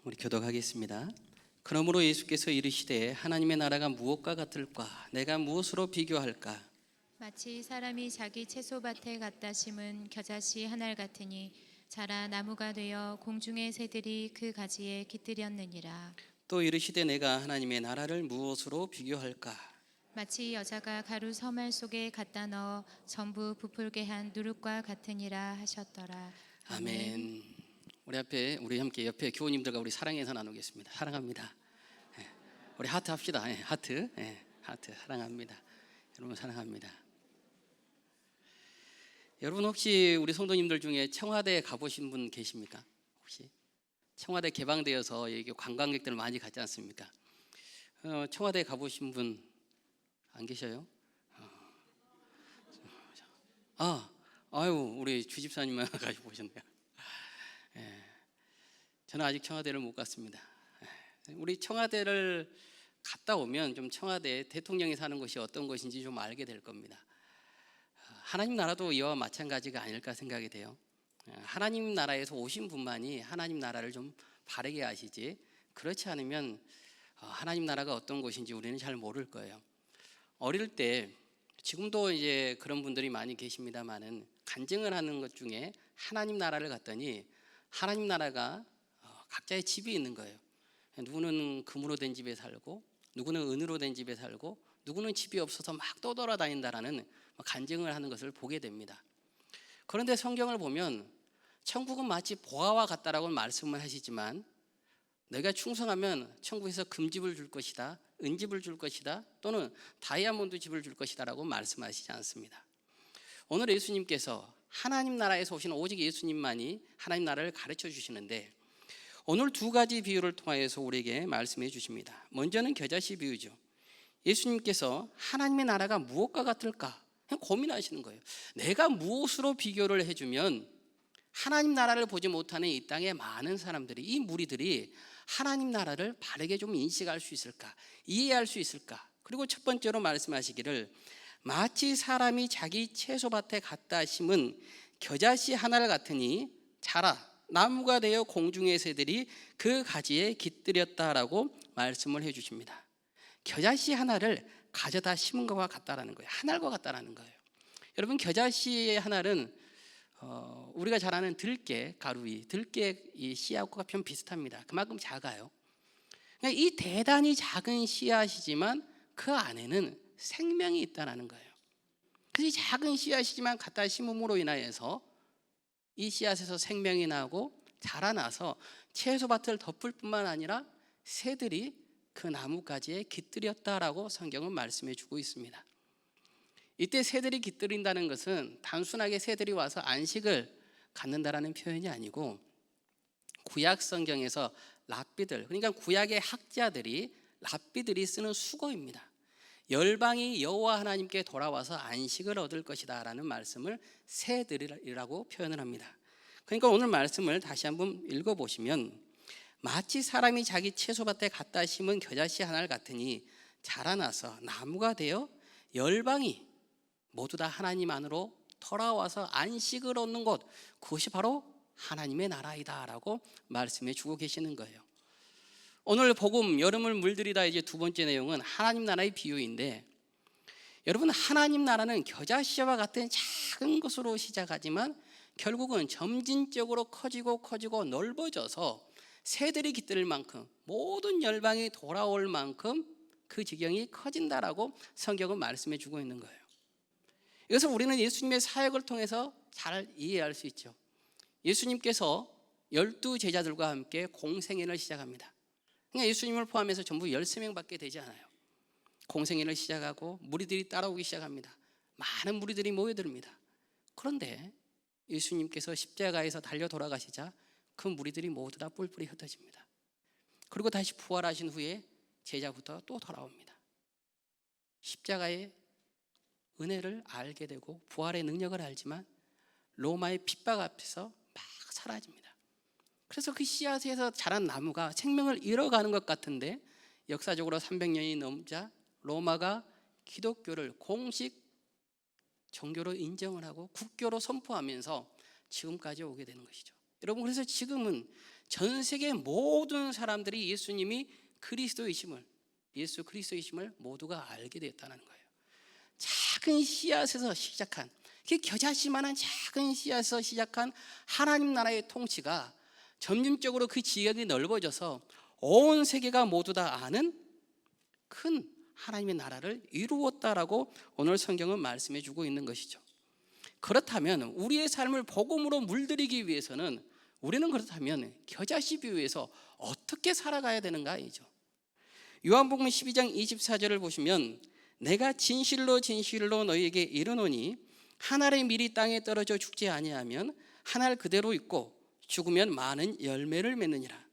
우리 교독하겠습니다. 그러므로 예수께서 이르시되 하나님의 나라가 무엇과 같을까? 내가 무엇으로 비교할까? 마치 사람이 자기 채소밭에 갖다 심은 겨자씨 한 알 같으니 자라 나무가 되어 공중의 새들이 그 가지에 깃들였느니라. 또 이르시되 내가 하나님의 나라를 무엇으로 비교할까? 마치 여자가 가루 서말 속에 갖다 넣어 전부 부풀게 한 누룩과 같으니라 하셨더라. 아멘. 우리 함께 옆에 교우님들과 우리 사랑해서 나누겠습니다. 사랑합니다. 우리 하트 합시다. 하트. 하트 사랑합니다. 여러분 사랑합니다. 여러분 혹시 우리 성도님들 중에 청와대에 가보신 분 계십니까? 혹시 청와대 개방되어서 여기 관광객들 많이 가지 않습니까? 청와대에 가보신 분 안 계셔요? 우리 주집사님만 가시 보셨네요. 저는 아직 청와대를 못 갔습니다. 우리 청와대를 갔다 오면 좀 청와대 대통령이 사는 곳이 어떤 곳인지 좀 알게 될 겁니다. 하나님 나라도 이와 마찬가지가 아닐까 생각이 돼요. 하나님 나라에서 오신 분만이 하나님 나라를 좀 바르게 아시지, 그렇지 않으면 하나님 나라가 어떤 곳인지 우리는 잘 모를 거예요. 어릴 때, 지금도 이제 그런 분들이 많이 계십니다만은 간증을 하는 것 중에 하나님 나라를 갔더니 하나님 나라가 각자의 집이 있는 거예요. 누구는 금으로 된 집에 살고, 누구는 은으로 된 집에 살고, 누구는 집이 없어서 막 떠돌아다닌다라는 간증을 하는 것을 보게 됩니다. 그런데 성경을 보면 천국은 마치 보화와 같다라고 말씀을 하시지만, 너희가 충성하면 천국에서 금집을 줄 것이다, 은집을 줄 것이다, 또는 다이아몬드 집을 줄 것이다 라고 말씀하시지 않습니다. 오늘 예수님께서 하나님 나라에서 오신 오직 예수님만이 하나님 나라를 가르쳐 주시는데, 오늘 두 가지 비유를 통하여서 우리에게 말씀해 주십니다. 먼저는 겨자씨 비유죠. 예수님께서 하나님의 나라가 무엇과 같을까 고민하시는 거예요. 내가 무엇으로 비교를 해주면 하나님 나라를 보지 못하는 이 땅의 많은 사람들이, 이 무리들이 하나님 나라를 바르게 좀 인식할 수 있을까, 이해할 수 있을까? 그리고 첫 번째로 말씀하시기를, 마치 사람이 자기 채소밭에 갖다 심은 겨자씨 하나를 같으니 자라 나무가 되어 공중의 새들이 그 가지에 깃들였다라고 말씀을 해주십니다. 겨자씨 하나를 가져다 심은 것과 같다라는 거예요. 한 알과 같다라는 거예요. 여러분, 겨자씨 한 알은 우리가 잘 아는 들깨 가루이, 들깨 이 씨앗과 좀 비슷합니다. 그만큼 작아요. 그러니까 이 대단히 작은 씨앗이지만 그 안에는 생명이 있다는 거예요. 그래서 이 작은 씨앗이지만 갖다 심음으로 인하여서 이 씨앗에서 생명이 나고 자라나서 채소밭을 덮을 뿐만 아니라 새들이 그 나뭇가지에 깃들였다라고 성경은 말씀해 주고 있습니다. 이때 새들이 깃들인다는 것은 단순하게 새들이 와서 안식을 갖는다라는 표현이 아니고, 구약 성경에서 랍비들, 그러니까 구약의 학자들이, 랍비들이 쓰는 수거입니다. 열방이 여호와 하나님께 돌아와서 안식을 얻을 것이다 라는 말씀을 새들이라고 표현을 합니다. 그러니까 오늘 말씀을 다시 한번 읽어보시면, 마치 사람이 자기 채소밭에 갖다 심은 겨자씨 하나를 같으니 자라나서 나무가 되어 열방이 모두 다 하나님 안으로 돌아와서 안식을 얻는 것, 그것이 바로 하나님의 나라이다 라고 말씀해 주고 계시는 거예요. 오늘 복음 여름을 물들이다 이제 두 번째 내용은 하나님 나라의 비유인데, 여러분, 하나님 나라는 겨자씨와 같은 작은 것으로 시작하지만 결국은 점진적으로 커지고 넓어져서 새들이 깃들 만큼, 모든 열방이 돌아올 만큼 그 지경이 커진다라고 성경은 말씀해 주고 있는 거예요. 이것을 우리는 예수님의 사역을 통해서 잘 이해할 수 있죠. 예수님께서 12 제자들과 함께 공생애를 시작합니다. 그러니까 예수님을 포함해서 전부 13명밖에 되지 않아요. 공생애를 시작하고 무리들이 따라오기 시작합니다. 많은 무리들이 모여듭니다. 그런데 예수님께서 십자가에서 달려 돌아가시자 그 무리들이 모두 다 뿔뿔이 흩어집니다. 그리고 다시 부활하신 후에 제자부터 또 돌아옵니다. 십자가의 은혜를 알게 되고 부활의 능력을 알지만 로마의 핍박 앞에서 막 사라집니다. 그래서 그 씨앗에서 자란 나무가 생명을 잃어가는 것 같은데, 역사적으로 300년이 넘자 로마가 기독교를 공식 종교로 인정을 하고 국교로 선포하면서 지금까지 오게 되는 것이죠. 여러분, 그래서 지금은 전 세계 모든 사람들이 예수님이 그리스도이심을, 예수 그리스도이심을 모두가 알게 되었다는 거예요. 작은 씨앗에서 시작한, 그 겨자씨만한 작은 씨앗에서 시작한 하나님 나라의 통치가 점진적으로 그 지역이 넓어져서 온 세계가 모두 다 아는 큰 하나님의 나라를 이루었다라고 오늘 성경은 말씀해 주고 있는 것이죠. 그렇다면 우리의 삶을 복음으로 물들이기 위해서는, 우리는 그렇다면 겨자씨 비유에서 어떻게 살아가야 되는가이죠. 요한복음 12장 24절을 보시면, 내가 진실로 진실로 너희에게 이르노니 한 알의 밀이 땅에 떨어져 죽지 아니하면 한 알 그대로 있고 죽으면 많은 열매를 맺느니라.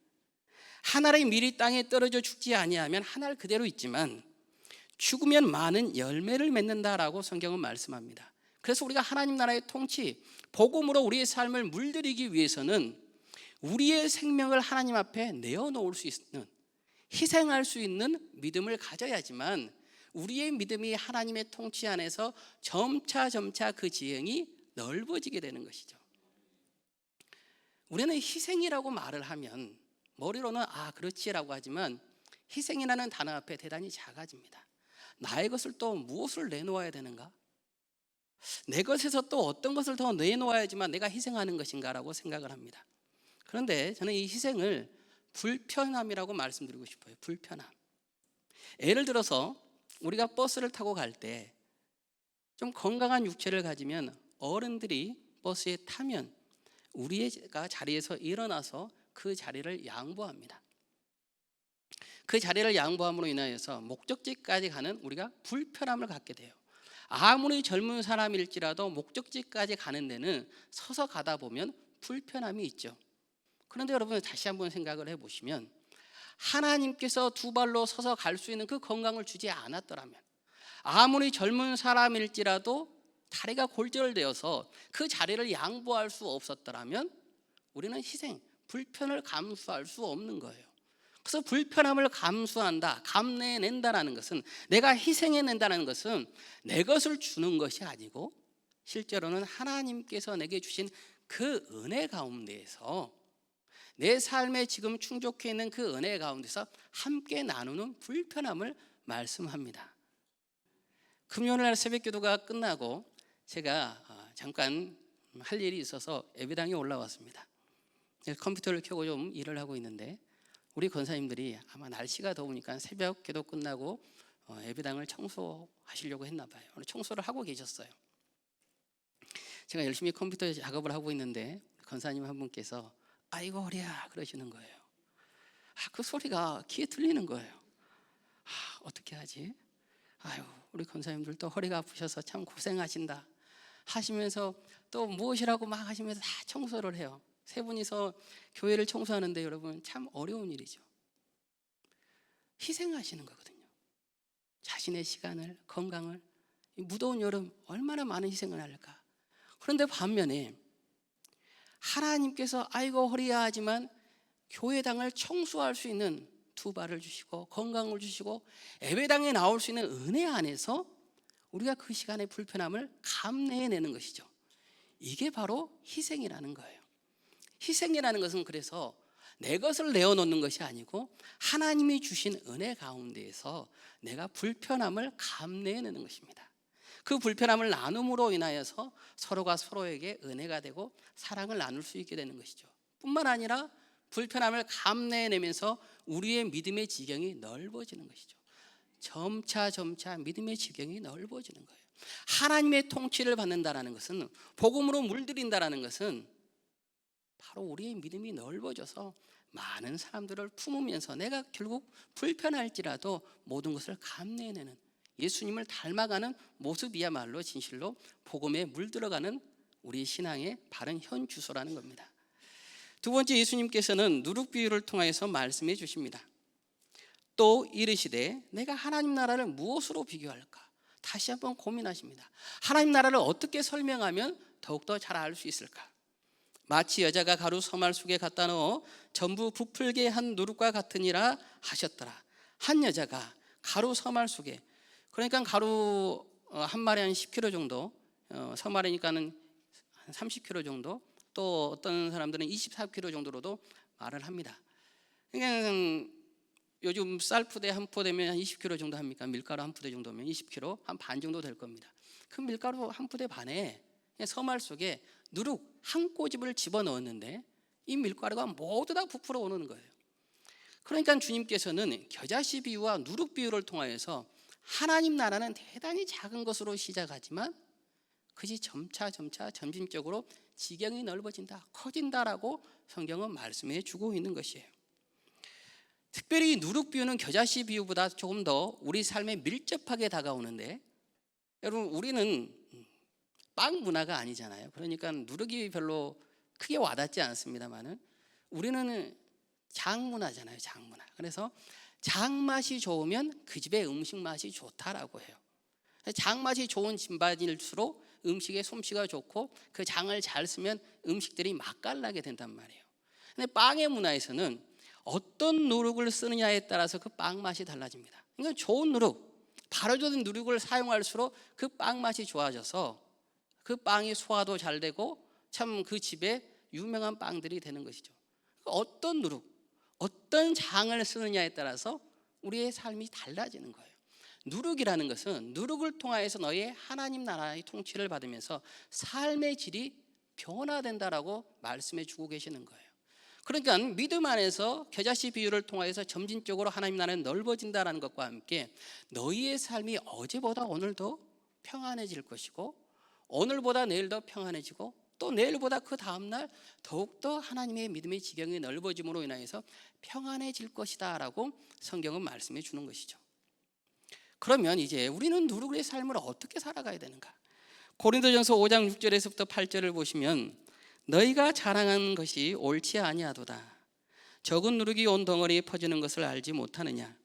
한 알의 밀이 땅에 떨어져 죽지 아니하면 한 알 그대로 있지만 죽으면 많은 열매를 맺는다라고 성경은 말씀합니다. 그래서 우리가 하나님 나라의 통치, 복음으로 우리의 삶을 물들이기 위해서는 우리의 생명을 하나님 앞에 내어놓을 수 있는, 희생할 수 있는 믿음을 가져야지만 우리의 믿음이 하나님의 통치 안에서 점차 그 지형이 넓어지게 되는 것이죠. 우리는 희생이라고 말을 하면 머리로는 그렇지라고 하지만, 희생이라는 단어 앞에 대단히 작아집니다. 나의 것을 또 무엇을 내놓아야 되는가? 내 것에서 또 어떤 것을 더 내놓아야지만 내가 희생하는 것인가라고 생각을 합니다. 그런데 저는 이 희생을 불편함이라고 말씀드리고 싶어요. 불편함. 예를 들어서 우리가 버스를 타고 갈 때 좀 건강한 육체를 가지면 어른들이 버스에 타면 우리가 자리에서 일어나서 그 자리를 양보합니다. 그 자리를 양보함으로 인하여서 목적지까지 가는 우리가 불편함을 갖게 돼요. 아무리 젊은 사람일지라도 목적지까지 가는 데는 서서 가다 보면 불편함이 있죠. 그런데 여러분, 다시 한번 생각을 해보시면, 하나님께서 두 발로 서서 갈 수 있는 그 건강을 주지 않았더라면, 아무리 젊은 사람일지라도 다리가 골절되어서 그 자리를 양보할 수 없었더라면 우리는 희생, 불편을 감수할 수 없는 거예요. 그래서 불편함을 감수한다, 감내낸다라는 것은, 내가 희생해낸다는 것은 내 것을 주는 것이 아니고 실제로는 하나님께서 내게 주신 그 은혜 가운데에서, 내 삶에 지금 충족해 있는 그 은혜 가운데서 함께 나누는 불편함을 말씀합니다. 금요일날 새벽기도가 끝나고 제가 잠깐 할 일이 있어서 예배당에 올라왔습니다. 컴퓨터를 켜고 좀 일을 하고 있는데, 우리 권사님들이 아마 날씨가 더우니까 새벽기도 끝나고 예배당을 청소하시려고 했나 봐요. 오늘 청소를 하고 계셨어요. 제가 열심히 컴퓨터 작업을 하고 있는데 권사님 한 분께서 아이고 허리야 그러시는 거예요. 그 소리가 귀에 들리는 거예요. 어떻게 하지? 아유, 우리 권사님들 또 허리가 아프셔서 참 고생하신다 하시면서 또 무엇이라고 막 하시면서 다 청소를 해요. 세 분이서 교회를 청소하는데 여러분, 참 어려운 일이죠. 희생하시는 거거든요. 자신의 시간을, 건강을. 이 무더운 여름 얼마나 많은 희생을 할까. 그런데 반면에 하나님께서 아이고 허리야 하지만 교회당을 청소할 수 있는 두 발을 주시고 건강을 주시고 예배당에 나올 수 있는 은혜 안에서 우리가 그 시간의 불편함을 감내해내는 것이죠. 이게 바로 희생이라는 거예요. 희생이라는 것은 그래서 내 것을 내어놓는 것이 아니고 하나님이 주신 은혜 가운데에서 내가 불편함을 감내해내는 것입니다. 그 불편함을 나눔으로 인하여서 서로가 서로에게 은혜가 되고 사랑을 나눌 수 있게 되는 것이죠. 뿐만 아니라 불편함을 감내해내면서 우리의 믿음의 지경이 넓어지는 것이죠. 점차 믿음의 지경이 넓어지는 거예요. 하나님의 통치를 받는다라는 것은, 복음으로 물들인다라는 것은 바로 우리의 믿음이 넓어져서 많은 사람들을 품으면서 내가 결국 불편할지라도 모든 것을 감내해내는, 예수님을 닮아가는 모습이야말로 진실로 복음에 물들어가는 우리 신앙의 바른 현 주소라는 겁니다. 두 번째, 예수님께서는 누룩 비유를 통해서 말씀해 주십니다. 또 이르시되 내가 하나님 나라를 무엇으로 비교할까? 다시 한번 고민하십니다. 하나님 나라를 어떻게 설명하면 더욱더 잘 알 수 있을까? 마치 여자가 가루 서말 속에 갖다 넣어 전부 부풀게 한 누룩과 같으니라 하셨더라. 한 여자가 가루 서말 속에, 그러니까 가루 한 마리 한 10kg 정도, 서말이니까는 한 30kg 정도 또 어떤 사람들은 24kg 정도로도 말을 합니다. 그러니까 요즘 쌀 푸대 한 포대면 한 20kg 정도 합니까? 밀가루 한 푸대 정도면 20kg, 한 반 정도 될 겁니다. 그 밀가루 한 푸대 반에 서말 속에 누룩 한 꼬집을 집어넣었는데 이 밀가루가 모두 다 부풀어 오는 거예요. 그러니까 주님께서는 겨자씨 비유와 누룩 비유를 통하여서 하나님 나라는 대단히 작은 것으로 시작하지만 그것이 점진적으로 지경이 넓어진다, 커진다라고 성경은 말씀해 주고 있는 것이에요. 특별히 누룩 비유는 겨자씨 비유보다 조금 더 우리 삶에 밀접하게 다가오는데, 여러분 우리는 빵 문화가 아니잖아요. 그러니까 누룩이 별로 크게 와닿지 않습니다만은 우리는 장 문화잖아요. 장 문화. 그래서 장 맛이 좋으면 그 집의 음식 맛이 좋다라고 해요. 장 맛이 좋은 집안일수록 음식의 솜씨가 좋고 그 장을 잘 쓰면 음식들이 맛깔나게 된단 말이에요. 근데 빵의 문화에서는 어떤 누룩을 쓰느냐에 따라서 그 빵 맛이 달라집니다. 그러니까 좋은 누룩, 발효된 누룩을 사용할수록 그 빵 맛이 좋아져서 그 빵이 소화도 잘 되고 참 그 집에 유명한 빵들이 되는 것이죠. 어떤 누룩, 어떤 장을 쓰느냐에 따라서 우리의 삶이 달라지는 거예요. 누룩이라는 것은 누룩을 통하여서 너의 하나님 나라의 통치를 받으면서 삶의 질이 변화된다라고 말씀해 주고 계시는 거예요. 그러니까 믿음 안에서 겨자씨 비유를 통하여서 점진적으로 하나님 나라는 넓어진다는 것과 함께 너희의 삶이 어제보다 오늘 더 평안해질 것이고 오늘보다 내일 더 평안해지고 또 내일보다 그 다음날 더욱더 하나님의 믿음의 지경이 넓어짐으로 인하여서 평안해질 것이다 라고 성경은 말씀해 주는 것이죠. 그러면 이제 우리는 누룩의 삶을 어떻게 살아가야 되는가? 고린도전서 5장 6절에서부터 8절을 보시면 너희가 자랑하는 것이 옳지 아니하도다. 적은 누룩이 온 덩어리에 퍼지는 것을 알지 못하느냐?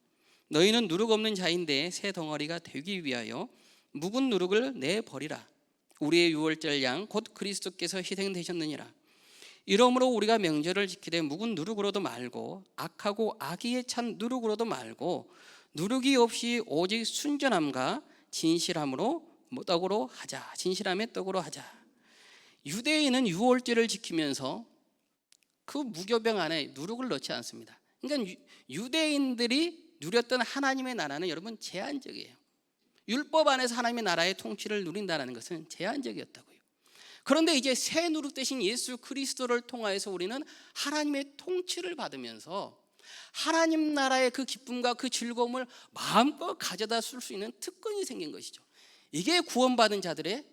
너희는 누룩 없는 자인데 새 덩어리가 되기 위하여 묵은 누룩을 내버리라. 우리의 유월절 양 곧 그리스도께서 희생되셨느니라. 이러므로 우리가 명절을 지키되 묵은 누룩으로도 말고 악하고 악의에 찬 누룩으로도 말고 누룩이 없이 오직 순전함과 진실함으로 떡으로 하자. 진실함의 떡으로 하자. 유대인은 유월절을 지키면서 그 무교병 안에 누룩을 넣지 않습니다. 그러니까 유대인들이 누렸던 하나님의 나라는 여러분 제한적이에요. 율법 안에서 하나님의 나라의 통치를 누린다는 것은 제한적이었다고요. 그런데 이제 새 누룩 대신 예수 그리스도를 통하여서 우리는 하나님의 통치를 받으면서 하나님 나라의 그 기쁨과 그 즐거움을 마음껏 가져다 쓸 수 있는 특권이 생긴 것이죠. 이게 구원받은 자들의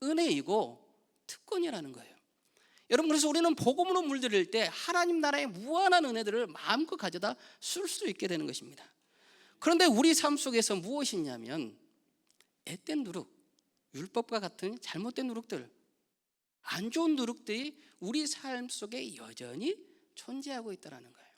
은혜이고 특권이라는 거예요. 여러분, 그래서 우리는 복음으로 물들일 때 하나님 나라의 무한한 은혜들을 마음껏 가져다 쓸 수 있게 되는 것입니다. 그런데 우리 삶 속에서 무엇이 있냐면 앳된 누룩, 율법과 같은 잘못된 누룩들, 안 좋은 누룩들이 우리 삶 속에 여전히 존재하고 있다는 거예요.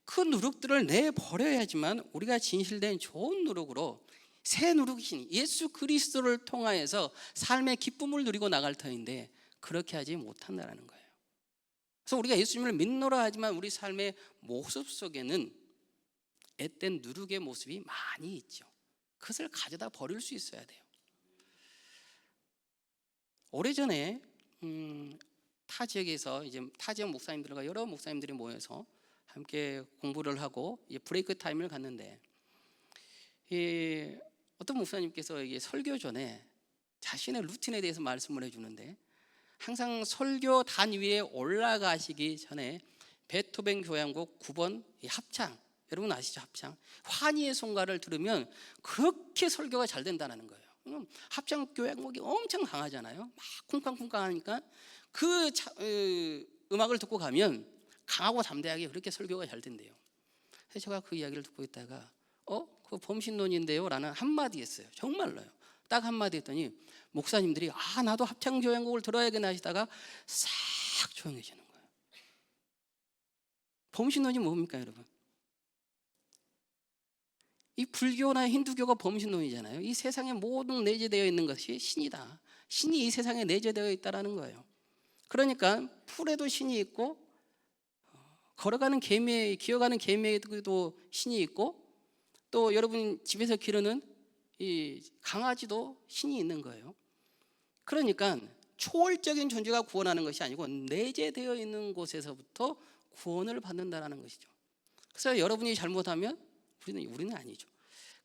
그 누룩들을 내버려야지만 우리가 진실된 좋은 누룩으로 새 누룩이신 예수 그리스도를 통하여서 삶의 기쁨을 누리고 나갈 터인데 그렇게 하지 못한다는 거예요. 그래서 우리가 예수님을 믿노라 하지만 우리 삶의 모습 속에는 앳된 누룩의 모습이 많이 있죠. 그것을 가져다 버릴 수 있어야 돼요. 오래전에 타 지역에서 이제 타 지역 목사님들과 여러 목사님들이 모여서 함께 공부를 하고 브레이크 타임을 갖는데 어떤 목사님께서 이게 설교 전에 자신의 루틴에 대해서 말씀을 해주는데 항상 설교단 위에 올라가시기 전에 베토벤 교향곡 9번 합창, 여러분 아시죠? 합창 환희의 송가를 들으면 그렇게 설교가 잘 된다는 거예요. 합창 교향곡이 엄청 강하잖아요. 막 쿵쾅쿵쾅 하니까 그 음악을 듣고 가면 강하고 담대하게 그렇게 설교가 잘 된대요. 그래서 제가 그 이야기를 듣고 있다가 그거 범신론인데요 라는 한마디 했어요. 정말로요. 딱 한마디 했더니 목사님들이 나도 합창교향곡을 들어야겠나 하시다가 싹 조용해지는 거예요. 범신론이 뭡니까 여러분? 이 불교나 힌두교가 범신론이잖아요. 이 세상에 모든 내재되어 있는 것이 신이다. 신이 이 세상에 내재되어 있다는 거예요. 그러니까 풀에도 신이 있고 걸어가는 개미에, 기어가는 개미에도 신이 있고 또 여러분 집에서 기르는 이 강아지도 신이 있는 거예요. 그러니까 초월적인 존재가 구원하는 것이 아니고 내재되어 있는 곳에서부터 구원을 받는다는 것이죠. 그래서 여러분이 잘못하면 우리는 아니죠.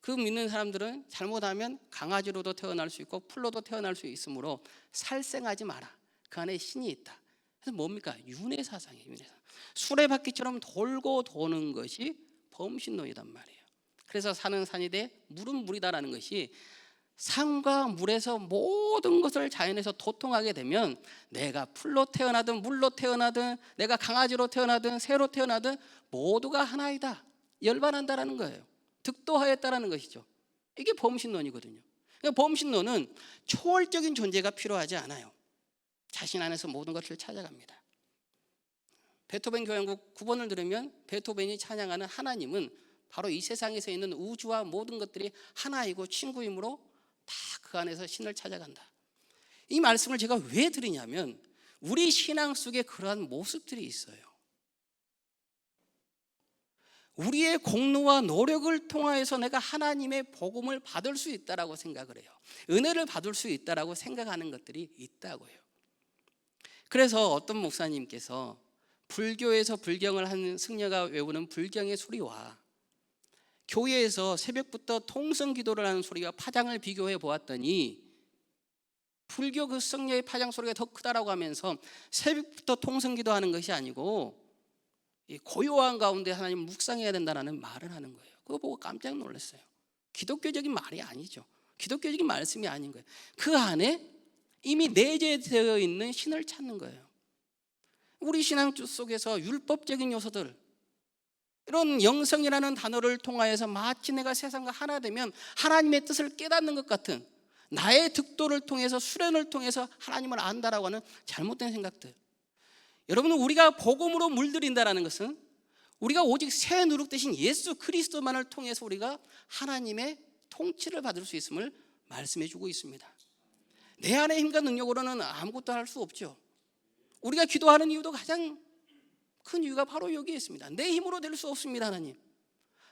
그 믿는 사람들은 잘못하면 강아지로도 태어날 수 있고 풀로도 태어날 수 있으므로 살생하지 마라. 그 안에 신이 있다. 그래서 뭡니까? 윤회사상이에요. 윤회사상. 수레바퀴처럼 돌고 도는 것이 범신론이란 말이에요. 그래서 산은 산이 돼 물은 물이다라는 것이 산과 물에서 모든 것을 자연에서 도통하게 되면 내가 풀로 태어나든 물로 태어나든 내가 강아지로 태어나든 새로 태어나든 모두가 하나이다. 열반한다라는 거예요. 득도하였다라는 것이죠. 이게 범신론이거든요. 그러니까 범신론은 초월적인 존재가 필요하지 않아요. 자신 안에서 모든 것을 찾아갑니다. 베토벤 교향곡 9번을 들으면 베토벤이 찬양하는 하나님은 바로 이 세상에서 있는 우주와 모든 것들이 하나이고 친구이므로 다 그 안에서 신을 찾아간다. 이 말씀을 제가 왜 드리냐면 우리 신앙 속에 그러한 모습들이 있어요. 우리의 공로와 노력을 통하여서 내가 하나님의 복음을 받을 수 있다라고 생각을 해요. 은혜를 받을 수 있다라고 생각하는 것들이 있다고요. 그래서 어떤 목사님께서 불교에서 불경을 한 승려가 외우는 불경의 소리와 교회에서 새벽부터 통성 기도를 하는 소리와 파장을 비교해 보았더니 불교 그 승려의 파장 소리가 더 크다라고 하면서 새벽부터 통성 기도하는 것이 아니고 고요한 가운데 하나님 묵상해야 된다는 말을 하는 거예요. 그거 보고 깜짝 놀랐어요. 기독교적인 말이 아니죠. 기독교적인 말씀이 아닌 거예요. 그 안에 이미 내재되어 있는 신을 찾는 거예요. 우리 신앙 속에서 율법적인 요소들, 이런 영성이라는 단어를 통하여서 마치 내가 세상과 하나 되면 하나님의 뜻을 깨닫는 것 같은 나의 득도를 통해서 수련을 통해서 하나님을 안다라고 하는 잘못된 생각들. 여러분은 우리가 복음으로 물들인다는 것은 우리가 오직 새 누룩 대신 예수 그리스도만을 통해서 우리가 하나님의 통치를 받을 수 있음을 말씀해 주고 있습니다. 내 안의 힘과 능력으로는 아무것도 할 수 없죠. 우리가 기도하는 이유도 가장 큰 이유가 바로 여기에 있습니다. 내 힘으로 될 수 없습니다. 하나님,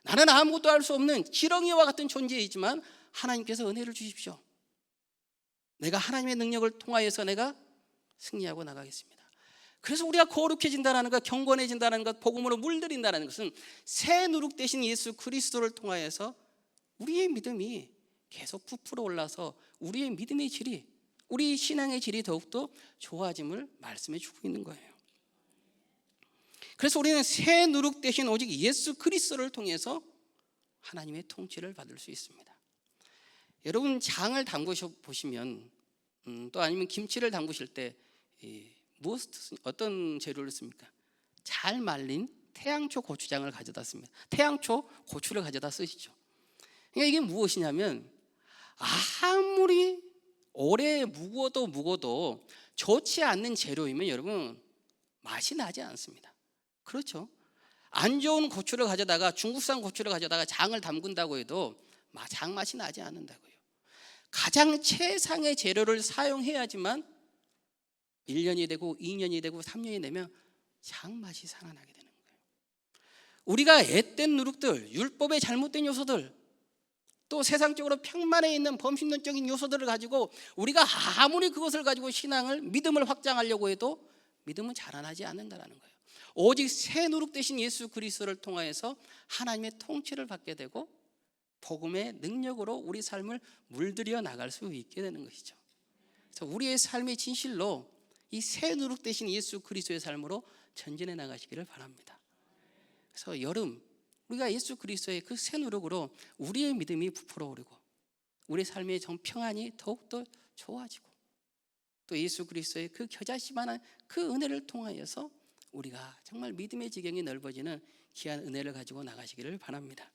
나는 아무것도 할 수 없는 지렁이와 같은 존재이지만 하나님께서 은혜를 주십시오. 내가 하나님의 능력을 통하여서 내가 승리하고 나가겠습니다. 그래서 우리가 거룩해진다는 것, 경건해진다는 것, 복음으로 물들인다는 것은 새 누룩 대신 예수 그리스도를 통하여서 우리의 믿음이 계속 부풀어 올라서 우리의 믿음의 질이, 우리 신앙의 질이 더욱더 좋아짐을 말씀해 주고 있는 거예요. 그래서 우리는 새 누룩 대신 오직 예수 그리스도를 통해서 하나님의 통치를 받을 수 있습니다. 여러분 장을 담그셔 보시면 또 아니면 김치를 담그실 때 어떤 재료를 씁니까? 잘 말린 태양초 고추장을 가져다 씁니다. 태양초 고추를 가져다 쓰시죠. 그러니까 이게 무엇이냐면 아무리 오래 묵어도 좋지 않는 재료이면 여러분 맛이 나지 않습니다. 그렇죠? 안 좋은 고추를 가져다가 중국산 고추를 가져다가 장을 담근다고 해도 장 맛이 나지 않는다고요. 가장 최상의 재료를 사용해야지만 1년이 되고 2년이 되고 3년이 되면 장 맛이 살아나게 되는 거예요. 우리가 앳된 누룩들, 율법의 잘못된 요소들, 또 세상적으로 평만에 있는 범신론적인 요소들을 가지고 우리가 아무리 그것을 가지고 신앙을, 믿음을 확장하려고 해도 믿음은 자라나지 않는다는 거예요. 오직 새 누룩 대신 예수 그리스도를 통하여서 하나님의 통치를 받게 되고 복음의 능력으로 우리 삶을 물들여 나갈 수 있게 되는 것이죠. 그래서 우리의 삶이 진실로 이 새 누룩 대신 예수 그리스도의 삶으로 전진해 나가시기를 바랍니다. 그래서 여름 우리가 예수 그리스도의 그 새 누룩으로 우리의 믿음이 부풀어 오르고 우리 삶의 평안이 더욱더 좋아지고 또 예수 그리스도의 그 겨자씨만한 그 은혜를 통하여서 우리가 정말 믿음의 지경이 넓어지는 귀한 은혜를 가지고 나가시기를 바랍니다.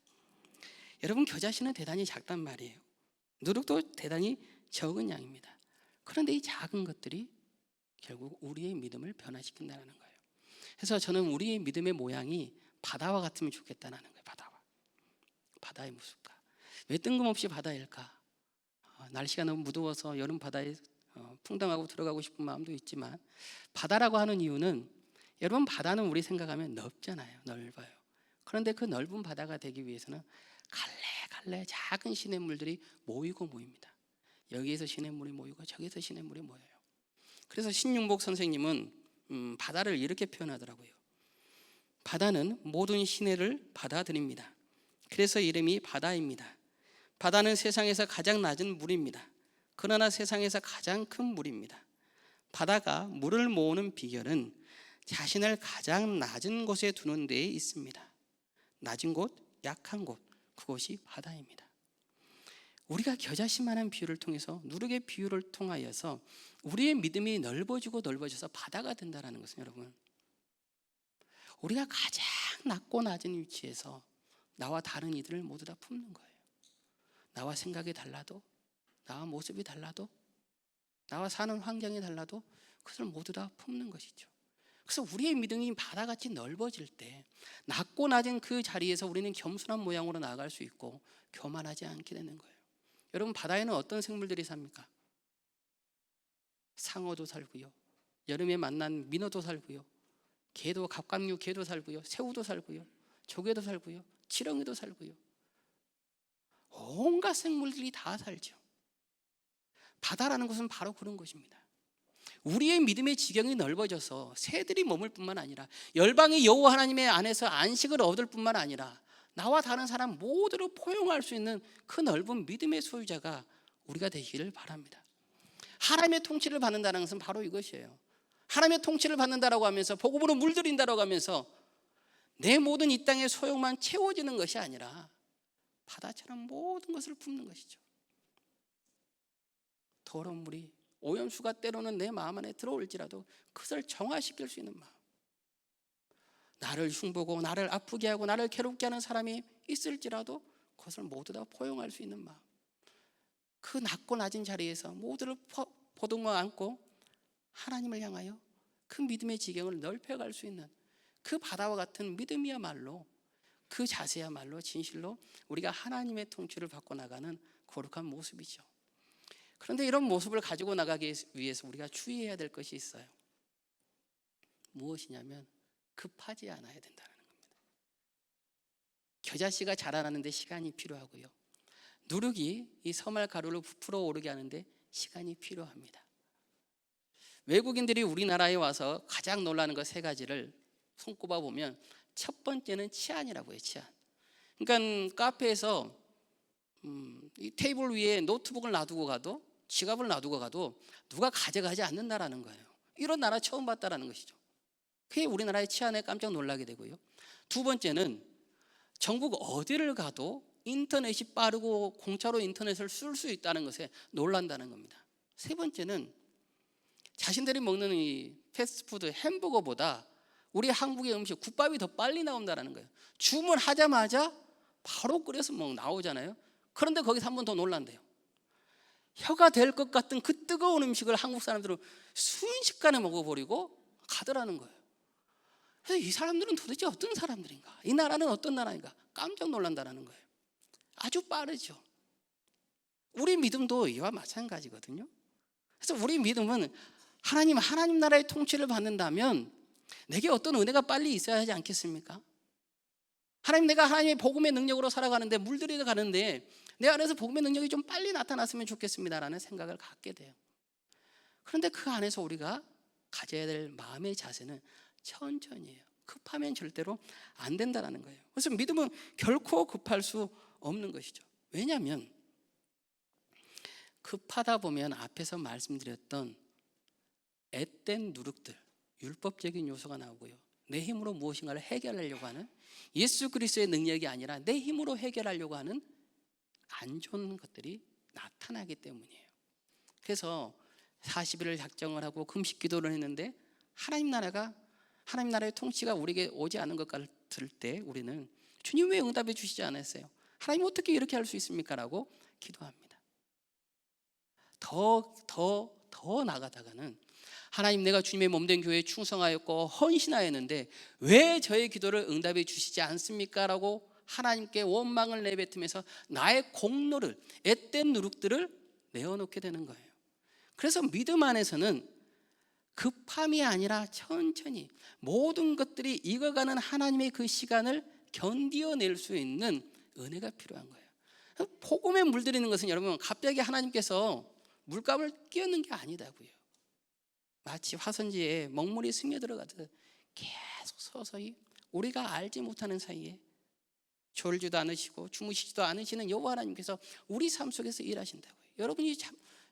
여러분 겨자씨는 대단히 작단 말이에요. 누룩도 대단히 적은 양입니다. 그런데 이 작은 것들이 결국 우리의 믿음을 변화시킨다는 거예요. 그래서 저는 우리의 믿음의 모양이 바다와 같으면 좋겠다는 거예요. 바다의 모습과. 왜 뜬금없이 바다일까? 날씨가 너무 무더워서 여름 바다에 풍덩하고 들어가고 싶은 마음도 있지만 바다라고 하는 이유는 여러분 바다는 우리 생각하면 넓잖아요. 넓어요. 그런데 그 넓은 바다가 되기 위해서는 갈래 작은 시냇물들이 모입니다. 여기에서 시냇물이 모이고 저기에서 시냇물이 모여요. 그래서 신윤복 선생님은 바다를 이렇게 표현하더라고요. 바다는 모든 시내를 받아들입니다. 그래서 이름이 바다입니다. 바다는 세상에서 가장 낮은 물입니다. 그러나 세상에서 가장 큰 물입니다. 바다가 물을 모으는 비결은 자신을 가장 낮은 곳에 두는 데에 있습니다. 낮은 곳, 약한 곳, 그곳이 바다입니다. 우리가 겨자씨만한 비유를 통해서, 누룩의 비유를 통하여서 우리의 믿음이 넓어지고 넓어져서 바다가 된다는 것은, 여러분, 우리가 가장 낮고 낮은 위치에서 나와 다른 이들을 모두 다 품는 거예요. 나와 생각이 달라도, 나와 모습이 달라도, 나와 사는 환경이 달라도 그것을 모두 다 품는 것이죠. 그래서 우리의 믿음이 바다같이 넓어질 때 낮고 낮은 그 자리에서 우리는 겸손한 모양으로 나아갈 수 있고 교만하지 않게 되는 거예요. 여러분, 바다에는 어떤 생물들이 삽니까? 상어도 살고요, 여름에 만난 민어도 살고요, 개도, 갑각류 개도 살고요, 새우도 살고요, 조개도 살고요, 지렁이도 살고요. 온갖 생물들이 다 살죠. 바다라는 것은 바로 그런 것입니다. 우리의 믿음의 지경이 넓어져서 새들이 머물 뿐만 아니라 열방의 여호와 하나님의 안에서 안식을 얻을 뿐만 아니라 나와 다른 사람 모두를 포용할 수 있는 그 넓은 믿음의 소유자가 우리가 되기를 바랍니다. 하나님의 통치를 받는다는 것은 바로 이것이에요. 하나님의 통치를 받는다라고 하면서, 복음으로 물들인다라고 하면서 내 모든 이 땅의 소욕만 채워지는 것이 아니라 바다처럼 모든 것을 품는 것이죠. 더러운 물이, 오염수가 때로는 내 마음 안에 들어올지라도 그것을 정화시킬 수 있는 마음, 나를 흉보고 나를 아프게 하고 나를 괴롭게 하는 사람이 있을지라도 그것을 모두 다 포용할 수 있는 마음, 그 낮고 낮은 자리에서 모두를 보듬어 안고 하나님을 향하여 그 믿음의 지경을 넓혀갈 수 있는 그 바다와 같은 믿음이야말로, 그 자세야말로 진실로 우리가 하나님의 통치를 받고 나가는 거룩한 모습이죠. 그런데 이런 모습을 가지고 나가기 위해서 우리가 주의해야 될 것이 있어요. 무엇이냐면 급하지 않아야 된다는 겁니다. 겨자씨가 자라나는데 시간이 필요하고요, 누룩이 이 서말 가루를 부풀어 오르게 하는데 시간이 필요합니다. 외국인들이 우리나라에 와서 가장 놀라는 것 세 가지를 손꼽아 보면, 첫 번째는 치안이라고 해요. 치안. 그러니까 카페에서 이 테이블 위에 노트북을 놔두고 가도, 지갑을 놔두고 가도 누가 가져가지 않는다라는 거예요. 이런 나라 처음 봤다라는 것이죠. 그게 우리나라의 치안에 깜짝 놀라게 되고요. 두 번째는 전국 어디를 가도 인터넷이 빠르고 공짜로 인터넷을 쓸 수 있다는 것에 놀란다는 겁니다. 세 번째는 자신들이 먹는 이 패스트푸드 햄버거보다 우리 한국의 음식, 국밥이 더 빨리 나온다는 거예요. 주문하자마자 바로 끓여서 나오잖아요. 그런데 거기서 한 번 더 놀란대요. 혀가 될 것 같은 그 뜨거운 음식을 한국 사람들은 순식간에 먹어버리고 가더라는 거예요. 그래서 이 사람들은 도대체 어떤 사람들인가, 이 나라는 어떤 나라인가 깜짝 놀란다는 거예요. 아주 빠르죠. 우리 믿음도 이와 마찬가지거든요. 그래서 우리 믿음은 하나님 나라의 통치를 받는다면 내게 어떤 은혜가 빨리 있어야 하지 않겠습니까? 내가 하나님의 복음의 능력으로 살아가는데, 물들여 가는데 내 안에서 복음의 능력이 좀 빨리 나타났으면 좋겠습니다라는 생각을 갖게 돼요. 그런데 그 안에서 우리가 가져야 될 마음의 자세는 천천히예요. 급하면 절대로 안 된다는 거예요. 그래서 믿음은 결코 급할 수 없는 것이죠. 왜냐하면 급하다 보면 앞에서 말씀드렸던 앳된 누룩들, 율법적인 요소가 나오고요, 내 힘으로 무엇인가를 해결하려고 하는, 예수 그리스도의 능력이 아니라 내 힘으로 해결하려고 하는 안 좋은 것들이 나타나기 때문이에요. 그래서 40일을 작정을 하고 금식 기도를 했는데 하나님 나라의 통치가 우리에게 오지 않은 것 같을 때 우리는 주님 왜 응답해 주시지 않았어요? 하나님 어떻게 이렇게 할 수 있습니까? 라고 기도합니다. 더 나가다가는 하나님, 내가 주님의 몸된 교회에 충성하였고 헌신하였는데 왜 저의 기도를 응답해 주시지 않습니까? 라고 하나님께 원망을 내뱉으면서 나의 공로를, 앳된 누룩들을 내어놓게 되는 거예요. 그래서 믿음 안에서는 급함이 아니라 천천히 모든 것들이 익어가는 하나님의 그 시간을 견디어낼 수 있는 은혜가 필요한 거예요. 복음에 물들이는 것은 여러분, 갑자기 하나님께서 물값을 끼얹는 게 아니다고요. 마치 화선지에 먹물이 스며들어가듯 계속 서서히 우리가 알지 못하는 사이에 졸지도 않으시고 주무시지도 않으시는 여호와 하나님께서 우리 삶 속에서 일하신다고요. 여러분이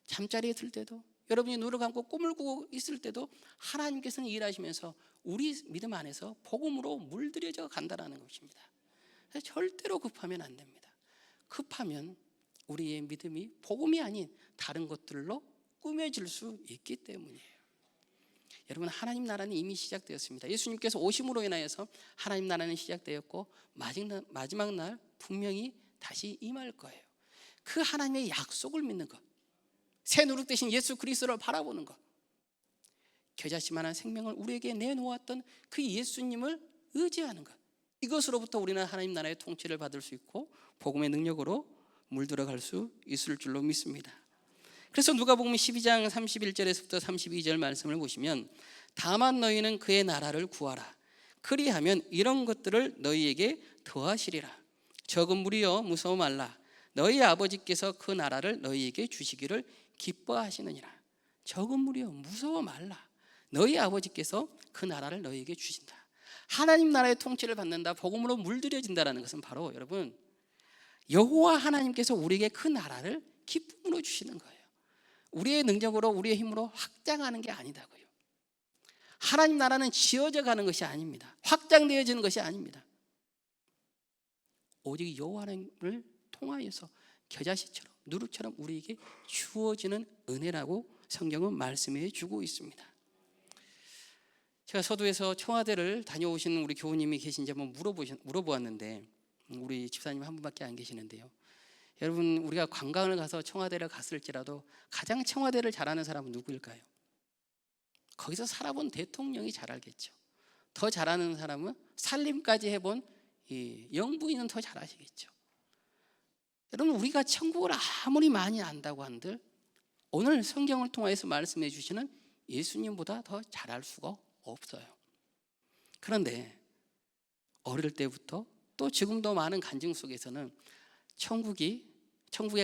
잠자리에 들 때도, 여러분이 눈을 감고 꿈을 꾸고 있을 때도 하나님께서는 일하시면서 우리 믿음 안에서 복음으로 물들여져 간다는 것입니다. 그래서 절대로 급하면 안 됩니다. 급하면 우리의 믿음이 복음이 아닌 다른 것들로 꾸며질 수 있기 때문이에요. 여러분, 하나님 나라는 이미 시작되었습니다. 예수님께서 오심으로 인하여서 하나님 나라는 시작되었고 마지막 날 분명히 다시 임할 거예요. 그 하나님의 약속을 믿는 것, 새 누룩 대신 예수 그리스도를 바라보는 것, 겨자씨만한 생명을 우리에게 내놓았던 그 예수님을 의지하는 것, 이것으로부터 우리는 하나님 나라의 통치를 받을 수 있고 복음의 능력으로 물들어갈 수 있을 줄로 믿습니다. 그래서 누가복음 12장 31절에서부터 32절 말씀을 보시면, 다만 너희는 그의 나라를 구하라. 그리하면 이런 것들을 너희에게 더하시리라. 적은 무리여 무서워 말라. 너희 아버지께서 그 나라를 너희에게 주시기를 기뻐하시느니라. 적은 무리여 무서워 말라. 너희 아버지께서 그 나라를 너희에게 주신다. 하나님 나라의 통치를 받는다, 복음으로 물들여진다는 것은 바로 여러분, 여호와 하나님께서 우리에게 그 나라를 기쁨으로 주시는 거예요. 우리의 능력으로, 우리의 힘으로 확장하는 게 아니다고요. 하나님 나라는 지어져 가는 것이 아닙니다. 확장되어지는 것이 아닙니다. 오직 여호와 하나님을 통하여서 겨자씨처럼 누룩처럼 우리에게 주어지는 은혜라고 성경은 말씀해 주고 있습니다. 제가 서두에서 청와대를 다녀오신 우리 교우님이 계신지 한번 물어보았는데, 우리 집사님 한 분밖에 안 계시는데요. 여러분, 우리가 관광을 가서 청와대를 갔을지라도 가장 청와대를 잘하는 사람은 누구일까요? 거기서 살아본 대통령이 잘 알겠죠. 더 잘하는 사람은 살림까지 해본 이 영부인은 더 잘하시겠죠. 여러분, 우리가 천국을 아무리 많이 안다고 한들 오늘 성경을 통해서 말씀해 주시는 예수님보다 더 잘할 수가 없어요. 그런데 어릴 때부터 또 지금도 많은 간증 속에서는 천국에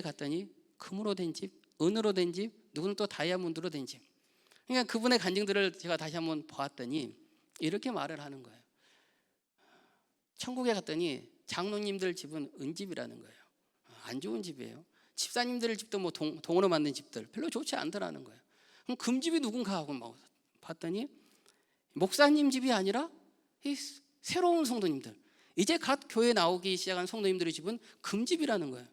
갔더니 금으로 된 집, 은으로 된 집, 누구는 또 다이아몬드로 된 집. 그러니까 그분의 간증들을 제가 다시 한번 보았더니 이렇게 말을 하는 거예요. 천국에 갔더니 장로님들 집은 은집이라는 거예요. 안 좋은 집이에요. 집사님들 집도 뭐 동으로 만든 집들 별로 좋지 않더라는 거예요. 그럼 금집이 누군가 하고 막 봤더니 목사님 집이 아니라 이 새로운 성도님들, 이제 갓 교회 나오기 시작한 성도님들의 집은 금집이라는 거예요.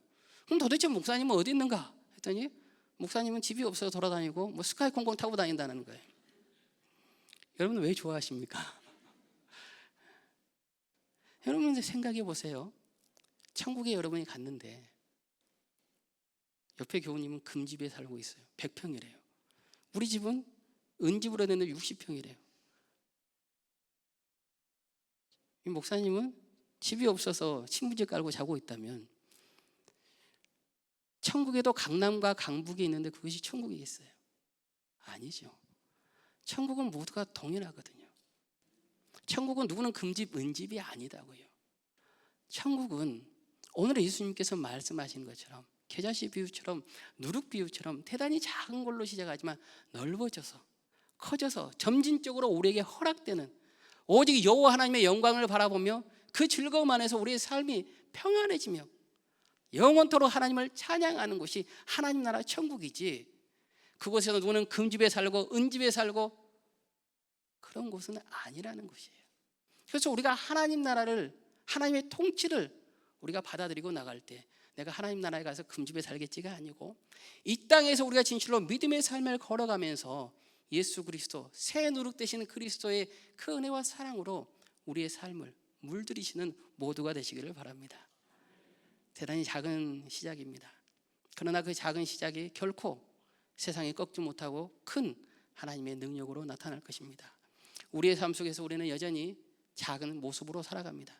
그럼 도대체 목사님은 어디 있는가 했더니 목사님은 집이 없어서 돌아다니고 뭐 스카이 콩콩 타고 다닌다는 거예요. 여러분, 왜 좋아하십니까? 여러분 생각해 보세요. 천국에 여러분이 갔는데 옆에 교우님은 금집에 살고 있어요. 100평이래요. 우리 집은 은집으로 됐는데 60평이래요. 이 목사님은 집이 없어서 신부집 깔고 자고 있다면 천국에도 강남과 강북이 있는데 그것이 천국이겠어요? 아니죠. 천국은 모두가 동일하거든요. 천국은 누구는 금집, 은집이 아니다고요. 천국은 오늘 예수님께서 말씀하신 것처럼 겨자씨 비유처럼 누룩 비유처럼 대단히 작은 걸로 시작하지만 넓어져서 커져서 점진적으로 우리에게 허락되는, 오직 여호와 하나님의 영광을 바라보며 그 즐거움 안에서 우리의 삶이 평안해지며 영원토록 하나님을 찬양하는 곳이 하나님 나라 천국이지, 그곳에서 누구는 금집에 살고 은집에 살고 그런 곳은 아니라는 것이에요. 그래서 우리가 하나님 나라를, 하나님의 통치를 우리가 받아들이고 나갈 때 내가 하나님 나라에 가서 금집에 살겠지가 아니고 이 땅에서 우리가 진실로 믿음의 삶을 걸어가면서 예수 그리스도, 새 누룩 되시는 그리스도의 그 은혜와 사랑으로 우리의 삶을 물들이시는 모두가 되시기를 바랍니다. 대단히 작은 시작입니다. 그러나 그 작은 시작이 결코 세상에 꺾지 못하고 큰 하나님의 능력으로 나타날 것입니다. 우리의 삶 속에서 우리는 여전히 작은 모습으로 살아갑니다.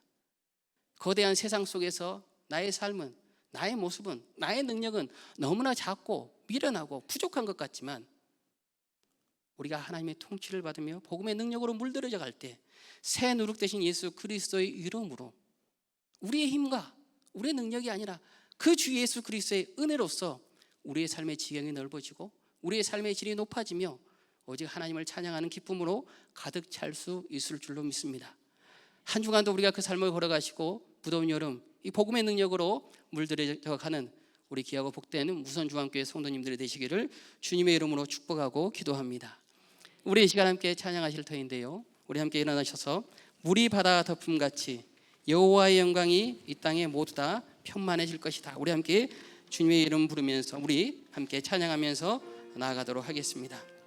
거대한 세상 속에서 나의 삶은, 나의 모습은, 나의 능력은 너무나 작고 미련하고 부족한 것 같지만 우리가 하나님의 통치를 받으며 복음의 능력으로 물들어져 갈 때 새 누룩 되신 예수 그리스도의 이름으로 우리의 힘과 우리의 능력이 아니라 그 주 예수 그리스도의 은혜로서 우리의 삶의 지경이 넓어지고 우리의 삶의 질이 높아지며 오직 하나님을 찬양하는 기쁨으로 가득 찰 수 있을 줄로 믿습니다. 한 주간도 우리가 그 삶을 걸어가시고 무더운 여름 이 복음의 능력으로 물들여 가는 우리 귀하고 복된 무선중앙교회 성도님들이 되시기를 주님의 이름으로 축복하고 기도합니다. 우리 이 시간 함께 찬양하실 터인데요, 우리 함께 일어나셔서 물이 바다 덮음같이 여호와의 영광이 이 땅에 모두 다 편만해질 것이다. 우리 함께 주님의 이름 부르면서 우리 함께 찬양하면서 나아가도록 하겠습니다.